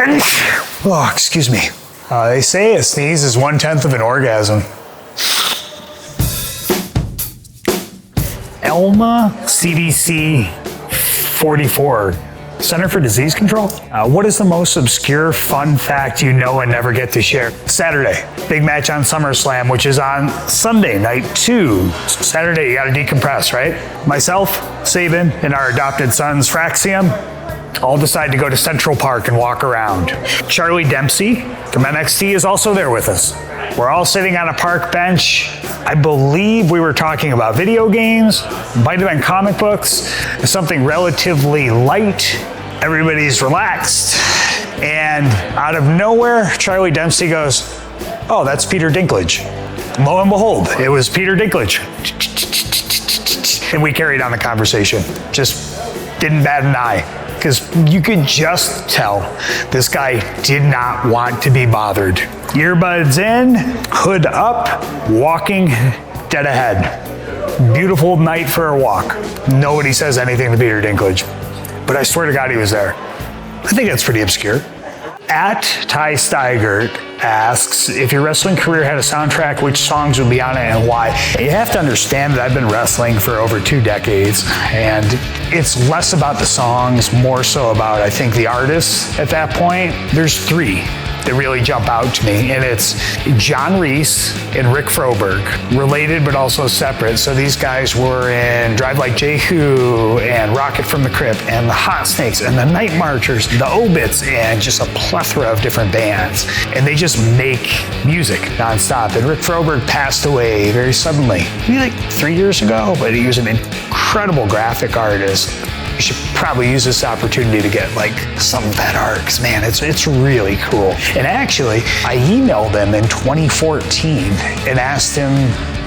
Oh, excuse me. They say a sneeze is 1/10 of an orgasm. Elma CDC 44, Center for Disease Control. What is the most obscure fun fact you know and never get to share? Saturday, big match on SummerSlam, which is on Sunday, night 2. Saturday, you gotta decompress, right? Myself, Sabin, and our adopted sons, Fraxium, all decide to go to Central Park and walk around. Charlie Dempsey from NXT is also there with us. We're all sitting on a park bench. I believe we were talking about video games, might have been comic books, something relatively light. Everybody's relaxed. And out of nowhere, Charlie Dempsey goes, "Oh, that's Peter Dinklage." Lo and behold, it was Peter Dinklage. And we carried on the conversation. Just didn't bat an eye. Because you could just tell this guy did not want to be bothered. Earbuds in, hood up, walking dead ahead. Beautiful night for a walk. Nobody says anything to Peter Dinklage, but I swear to God he was there. I think that's pretty obscure. At Ty Steigert asks, if your wrestling career had a soundtrack, which songs would be on it and why? You have to understand that I've been wrestling for over 2 decades, and it's less about the songs, more so about, I think, the artists at that point. There's 3 that really jump out to me, and it's John Reese and Rick Froberg, related but also separate. So these guys were in Drive Like Jehu and Rocket from the Crypt and the Hot Snakes and the Night Marchers, the Obits, and just a plethora of different bands. And they just make music nonstop. And Rick Froberg passed away very suddenly, maybe like 3 years ago, but he was an incredible graphic artist. You should probably use this opportunity to get like some of that art, because man, it's really cool. And actually, I emailed him in 2014 and asked him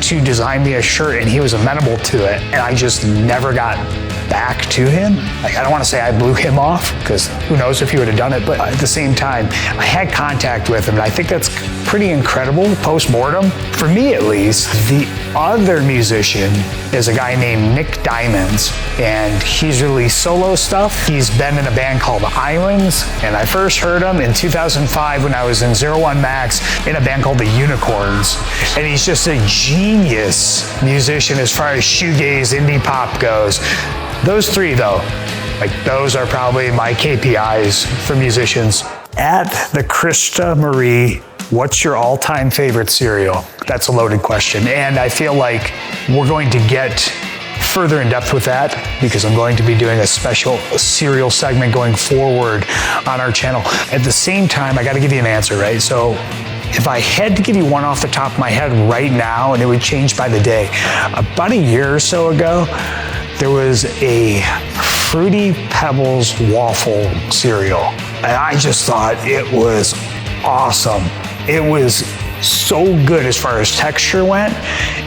to design me a shirt, and he was amenable to it, and I just never got back to him. Like, I don't want to say I blew him off, because who knows if he would have done it, but at the same time, I had contact with him, and I think that's pretty incredible post-mortem. For me, at least, the other musician is a guy named Nick Diamonds, and he's released solo stuff. He's been in a band called Islands, and I first heard him in 2005 when I was in 01 Max in a band called the Unicorns. And he's just a genius musician as far as shoegaze, indie pop goes. Those 3 though, like those are probably my KPIs for musicians. At the Krista Marie, what's your all-time favorite cereal? That's a loaded question. And I feel like we're going to get further in depth with that, because I'm going to be doing a special cereal segment going forward on our channel. At the same time, I got to give you an answer, right? So if I had to give you one off the top of my head right now, and it would change by the day, about a year or so ago, there was a Fruity Pebbles waffle cereal. And I just thought it was awesome. It was so good as far as texture went,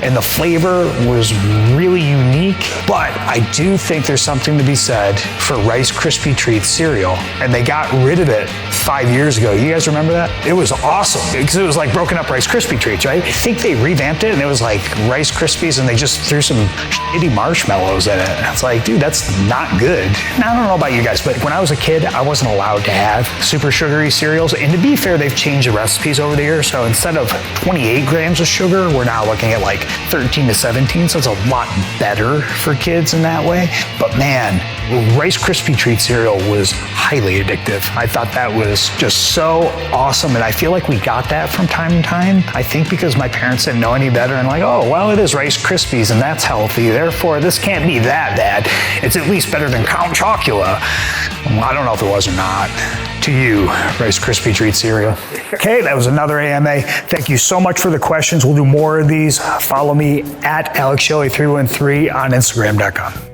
and the flavor was really unique. But I do think there's something to be said for Rice Krispie Treats cereal, and they got rid of it 5 years ago. You guys remember that? It was awesome, because it was like broken up Rice Krispie Treats, right? I think they revamped it, and it was like Rice Krispies, and they just threw some shitty marshmallows in it. And it's like, dude, that's not good. Now, I don't know about you guys, but when I was a kid, I wasn't allowed to have super sugary cereals. And to be fair, they've changed the recipes over the years. So instead of 28 grams of sugar, we're now looking at like 13 to 17. So it's a lot better for kids in that way. But man, Rice Krispie Treat cereal was highly addictive. I thought that was just so awesome. And I feel like we got that from time to time. I think because my parents didn't know any better, and like, oh, well, it is Rice Krispies and that's healthy. Therefore, this can't be that bad. It's at least better than Count Chocula. Well, I don't know if it was or not. To you, Rice Krispie Treat cereal. Okay, that was another AMA. Thank you so much for the questions. We'll do more of these. Follow me at AlexShelley313 on Instagram.com.